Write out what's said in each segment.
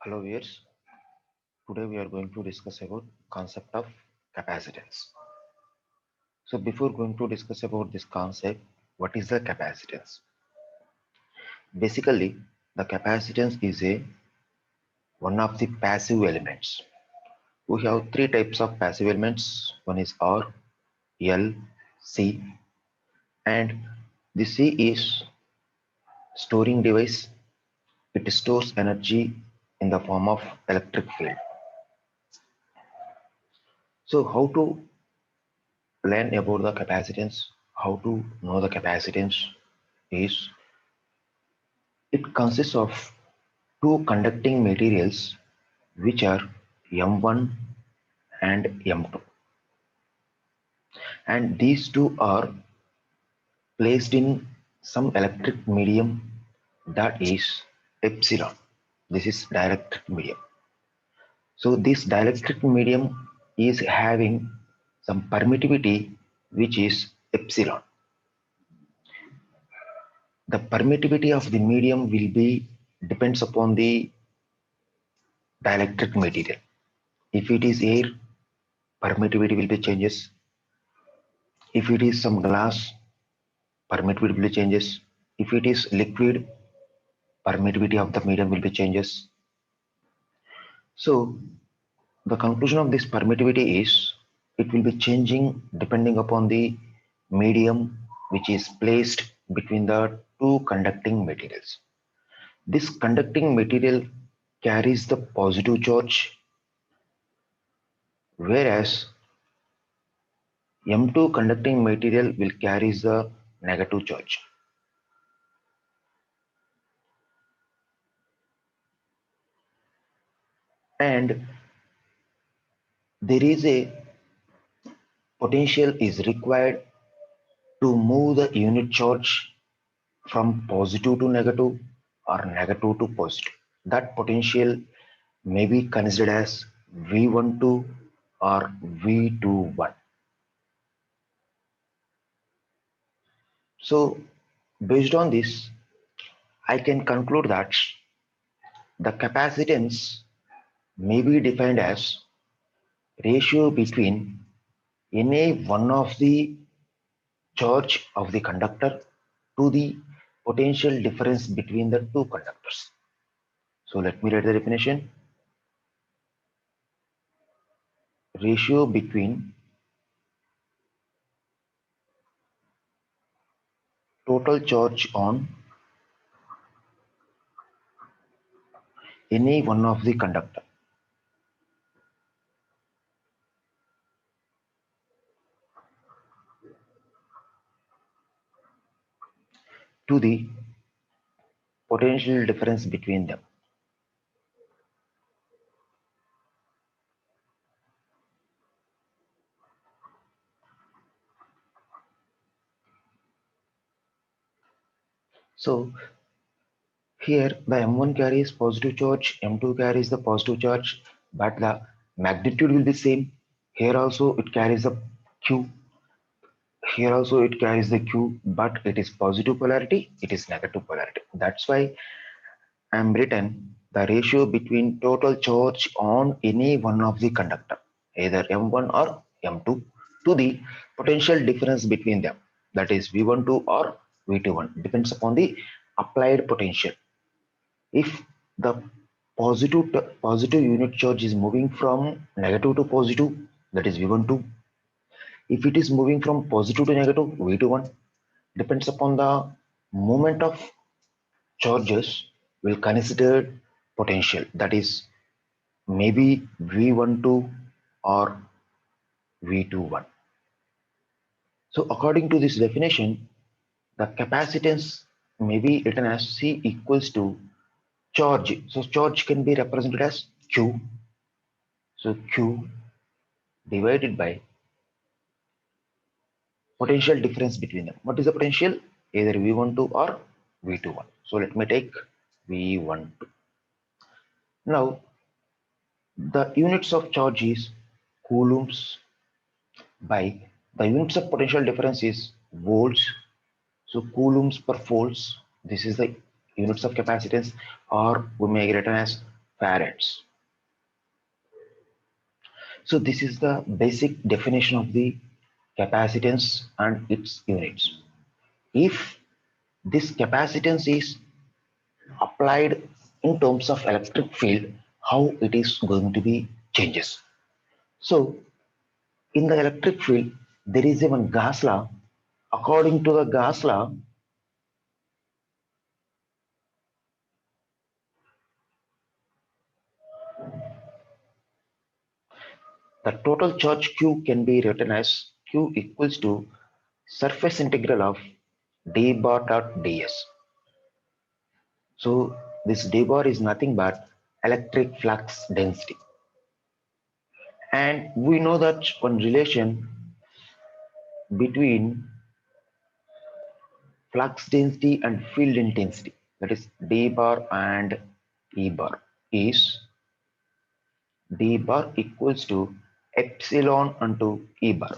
Hello viewers, today we are going to discuss about concept of capacitance. So before going to discuss about this concept, what is the capacitance? Basically, the capacitance is a one of the passive elements. We have three types of passive elements. One is R, L, C, and the C is storing device. It stores energy in the form of electric field. So how to learn about the capacitance, how to know the capacitance is it consists of two conducting materials which are M1 and M2, and these two are placed in some electric medium that is epsilon. This is dielectric medium. So this dielectric medium is having some permittivity which is epsilon. The permittivity of the medium will be depends upon the dielectric material. If it is air, permittivity will be changes. If it is some glass, permittivity will be changes. If it is liquid, permittivity of the medium will be changes. So the conclusion of this permittivity is it will be changing depending upon the medium which is placed between the two conducting materials. This conducting material carries the positive charge, whereas M2 conducting material will carry the negative charge. And there is a potential is required to move the unit charge from positive to negative or negative to positive. That potential may be considered as V12 or V21. So based on this, I can conclude that the capacitance may be defined as ratio between any one of the charge of the conductor to the potential difference between the two conductors. So let me write the definition. Ratio between total charge on any one of the conductor to the potential difference between them. So here the M1 carries positive charge, M2 carries the positive charge, but the magnitude will be same. Here also it carries the Q. Here also it carries the Q, but it is positive polarity, it is negative polarity. That's why I am written the ratio between total charge on any one of the conductor, either M1 or M2, to the potential difference between them, that is V12 or V21, depends upon the applied potential. If the positive unit charge is moving from negative to positive, that is V12. If it is moving from positive to negative, V21, depends upon the moment of charges will consider potential, that is maybe V12 or V21. So according to this definition, the capacitance may be written as C equals to charge. So charge can be represented as Q. So Q divided by potential difference between them. What is the potential? Either V12 or V21. So let me take V12. Now the units of charge is coulombs by the units of potential difference is volts. So coulombs per volts. This is the units of capacitance, or we may written as farads. So this is the basic definition of the capacitance and its units. If this capacitance is applied in terms of electric field, how it is going to be changes. So in the electric field, there is even Gauss law. According to the Gauss law, the total charge Q can be written as Q equals to surface integral of d bar dot ds. So this d bar is nothing but electric flux density. And we know that one relation between flux density and field intensity, that is d bar and E bar, is d bar equals to epsilon into E bar.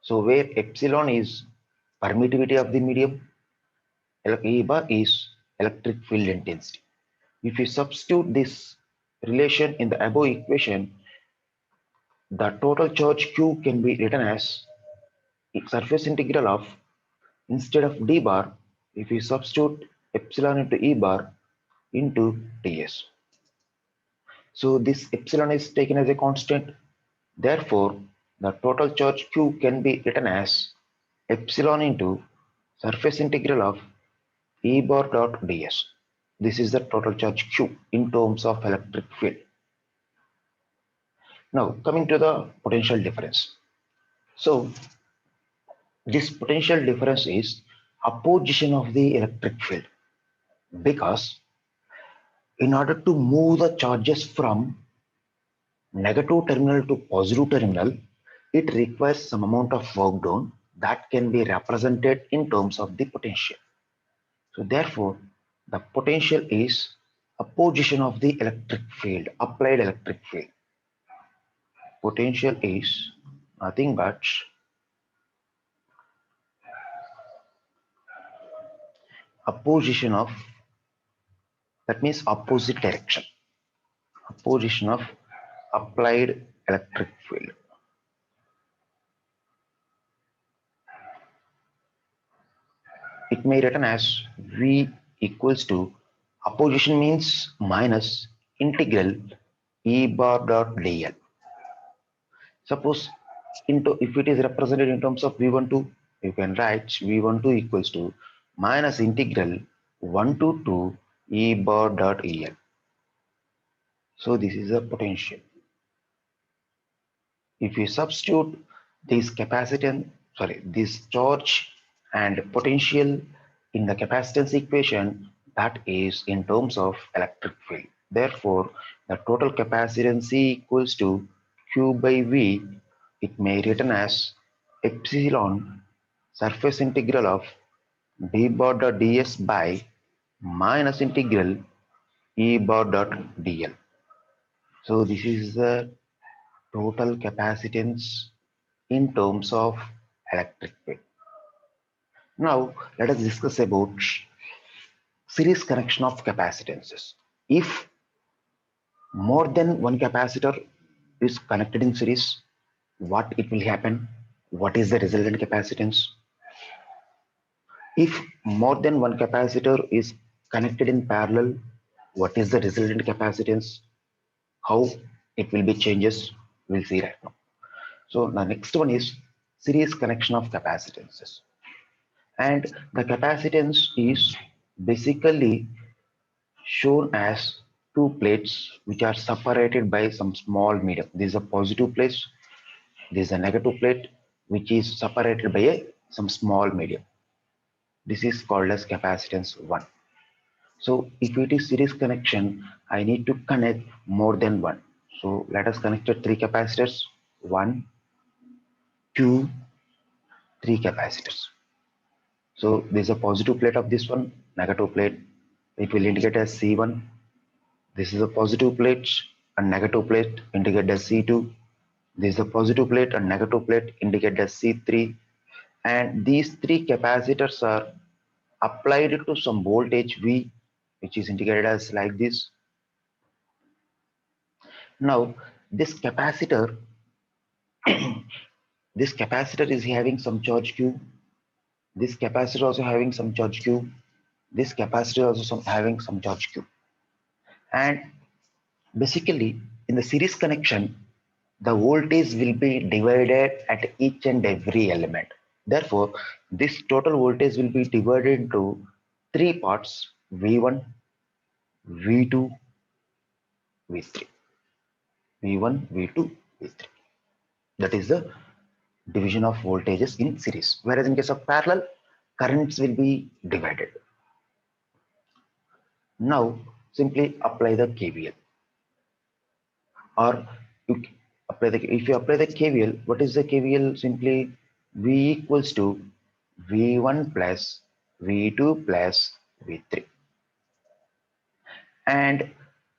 So where epsilon is permittivity of the medium, E bar is electric field intensity. If you substitute this relation in the above equation, the total charge Q can be written as surface integral of, instead of d bar, if you substitute epsilon into E bar into ds. So this epsilon is taken as a constant. Therefore, the total charge Q can be written as epsilon into surface integral of E bar dot ds. This is the total charge Q in terms of electric field. Now coming to the potential difference. So this potential difference is opposition of the electric field, because in order to move the charges from negative terminal to positive terminal, it requires some amount of work done that can be represented in terms of the potential. So therefore, the potential is opposition of the electric field, applied electric field. Potential is nothing but opposition of, that means opposite direction, opposition of applied electric field. It may written as V equals to, opposition means minus integral E bar dot dl. Suppose into, if it is represented in terms of V12, you can write V12 equals to minus integral 1 to 2 E bar dot el. So this is a potential. If you substitute this capacitance, this charge and potential in the capacitance equation, that is in terms of electric field. Therefore, the total capacitance C equals to Q by V. It may be written as epsilon surface integral of d bar dot ds by minus integral E bar dot dl. So this is the total capacitance in terms of electric field. Now let us discuss about series connection of capacitances. If more than one capacitor is connected in series, what it will happen? What is the resultant capacitance? If more than one capacitor is connected in parallel, what is the resultant capacitance? How it will be changes? We'll see right now. So the next one is series connection of capacitances. And the capacitance is basically shown as two plates which are separated by some small medium. This is a positive plate, this is a negative plate which is separated by some small medium. This is called as capacitance 1. So if it is series connection, I need to connect more than one. So let us connect three capacitors, 1, 2, 3 capacitors. So there is a positive plate of this one, negative plate. It will indicate as C1. This is a positive plate and negative plate indicate as C2. This is a positive plate and negative plate indicate as C3. And these three capacitors are applied to some voltage V, which is indicated as like this. Now this capacitor, this capacitor is having some charge q, this capacitor also having some charge q, this capacitor also having some charge q, and basically in the series connection the voltage will be divided at each and every element. Therefore, this total voltage will be divided into three parts: V1, V2, V3. V1, V2, V3. That is the division of voltages in series. Whereas in case of parallel, currents will be divided. Now, simply apply the KVL, or you apply the, if you apply the KVL, what is the KVL? Simply V equals to V1 plus V2 plus V3. And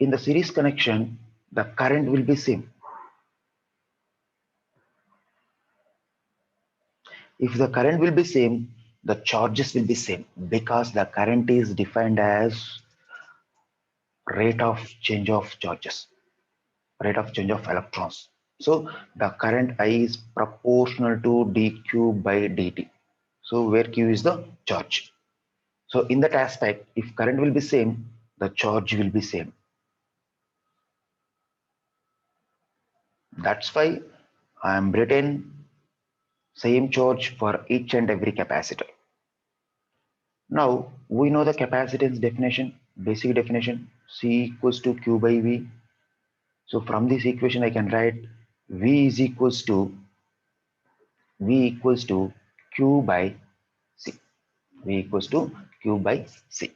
in the series connection, the current will be same. If the current will be same, the charges will be same, because the current is defined as rate of change of charges, rate of change of electrons. So the current I is proportional to dq by dt. So where q is the charge. So in that aspect, if current will be same, the charge will be same. That's why I am written same charge for each and every capacitor. Now we know the capacitance definition, basic definition, C equals to Q by V. So from this equation I can write V is equals to Q by C. V equals to Q by C.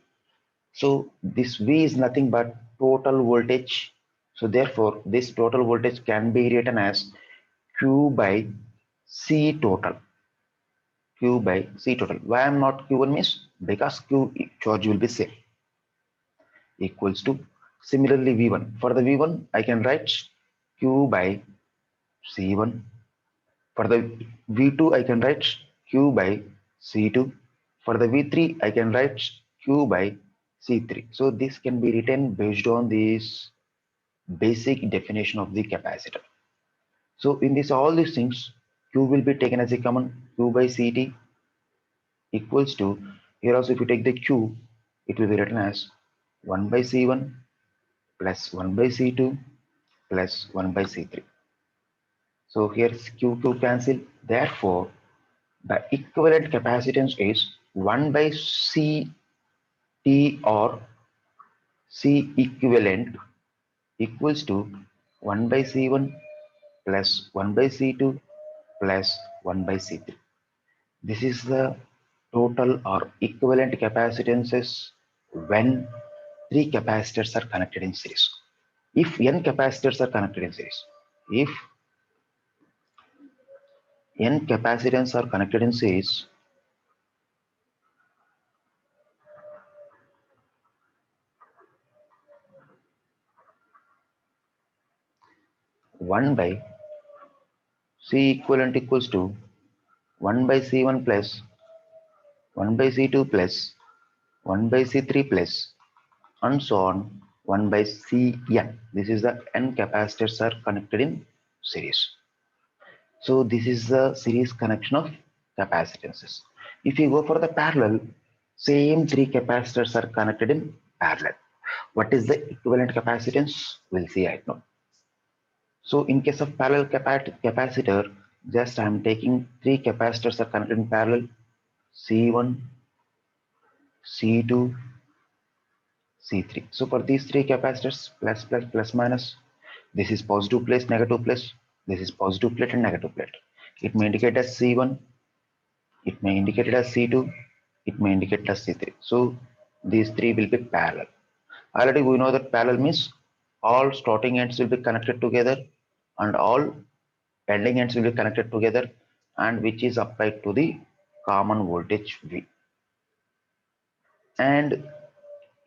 So this V is nothing but total voltage. So therefore this total voltage can be written as Q by C total. Q by C total. Why I am not Q1 means? Because Q charge will be same, equals to, similarly V1. For the V1 I can write Q by C1. For the V2 I can write Q by C2. For the V3 I can write Q by C3. So this can be written based on this basic definition of the capacitor. So in this all these things, Q will be taken as a common, Q by Ct equals to, here also if you take the Q, it will be written as 1 by C1 plus 1 by C2 plus 1 by C3. So here Q cancel. Therefore, the equivalent capacitance is 1 by Ct, or C equivalent, equals to 1 by C1 plus 1 by C2 plus 1 by C3. This is the total or equivalent capacitances when three capacitors are connected in series. If n capacitors are connected in series, if n capacitance are connected in series, 1 by C equivalent equals to 1 by C1 plus 1 by C2 plus 1 by C3 plus, and so on, 1 by Cn. This is the n capacitors are connected in series. So this is the series connection of capacitances. If you go for the parallel, same three capacitors are connected in parallel. What is the equivalent capacitance? We'll see right now. So in case of parallel capacitor, just I am taking three capacitors are connected in parallel: C1, C2, C3. So for these three capacitors, plus plus plus minus, this is positive plate, negative plate, this is positive plate and negative plate. It may indicate as C1, it may indicate it as C2, it may indicate it as C3. So these three will be parallel. Already we know that parallel means all starting ends will be connected together and all ending ends will be connected together, and which is applied to the common voltage V. And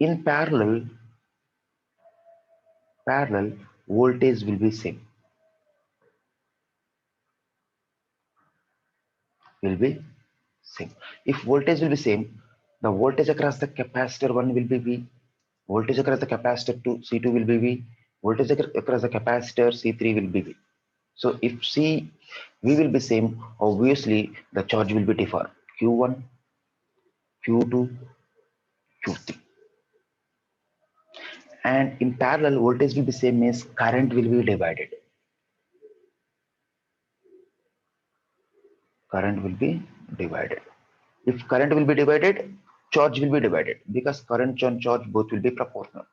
in parallel voltage will be same, will be same. If voltage will be same, the voltage across the capacitor 1 will be V, voltage across the capacitor 2 C2 will be V, voltage across the capacitor C3 will be V. So if C V will be same, obviously the charge will be different. Q1, Q2, Q3. And in parallel, voltage will be same means current will be divided. Current will be divided. If current will be divided, charge will be divided because current and charge both will be proportional.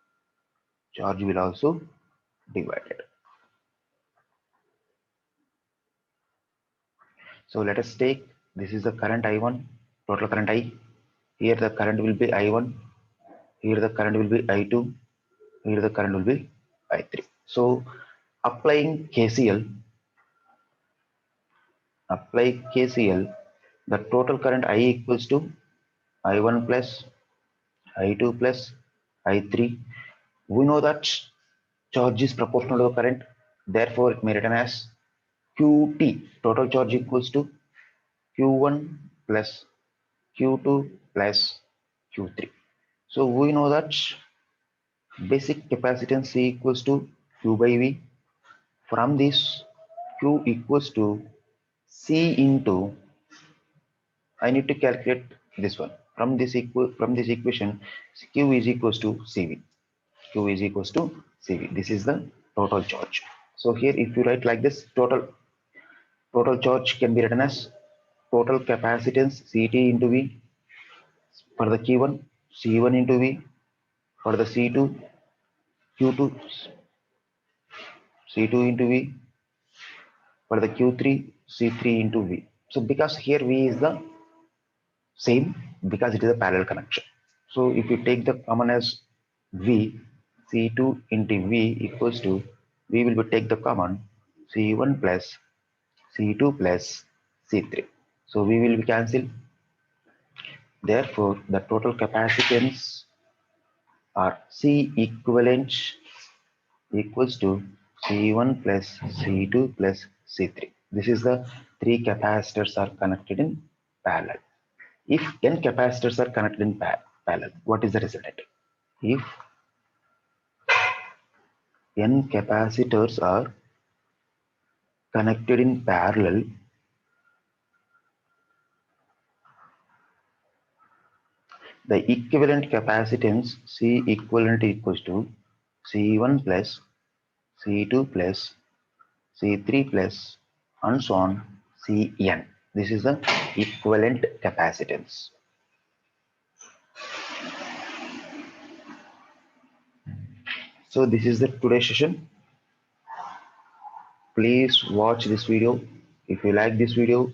Charge will also divided. So let us take, this is the current I1, total current I. Here the current will be I1. Here the current will be I2. Here the current will be I3. So applying KCL, the total current I equals to I1 plus I2 plus I3. We know that charge is proportional to the current. Therefore, it may written as QT, total charge equals to Q1 plus Q2 plus Q3. So we know that basic capacitance C equals to Q by V. From this, Q equals to C into, I need to calculate this one. From this equation, Q is equals to CV. Q is equals to CV. This is the total charge. So here, if you write like this, total charge can be written as total capacitance CT into V for the Q1, C1 into V for the C2, Q2, C2 into V for the Q3, C3 into V. So because here V is the same because it is a parallel connection. So if you take the common as V, C2 into V equals to, we will take the common C1 plus C2 plus C3. So we will be cancel. Therefore, the total capacitance are C equivalent equals to C1 plus C2 plus C3. This is the three capacitors are connected in parallel. If n capacitors are connected in parallel, what is the resultant? If n capacitors are connected in parallel, the equivalent capacitance C equivalent equals to C1 plus C2 plus C3 plus and so on Cn. This is the equivalent capacitance. So this is the today's session. Please watch this video. If you like this video,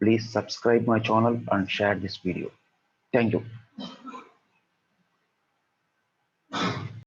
please subscribe my channel and share this video. Thank you.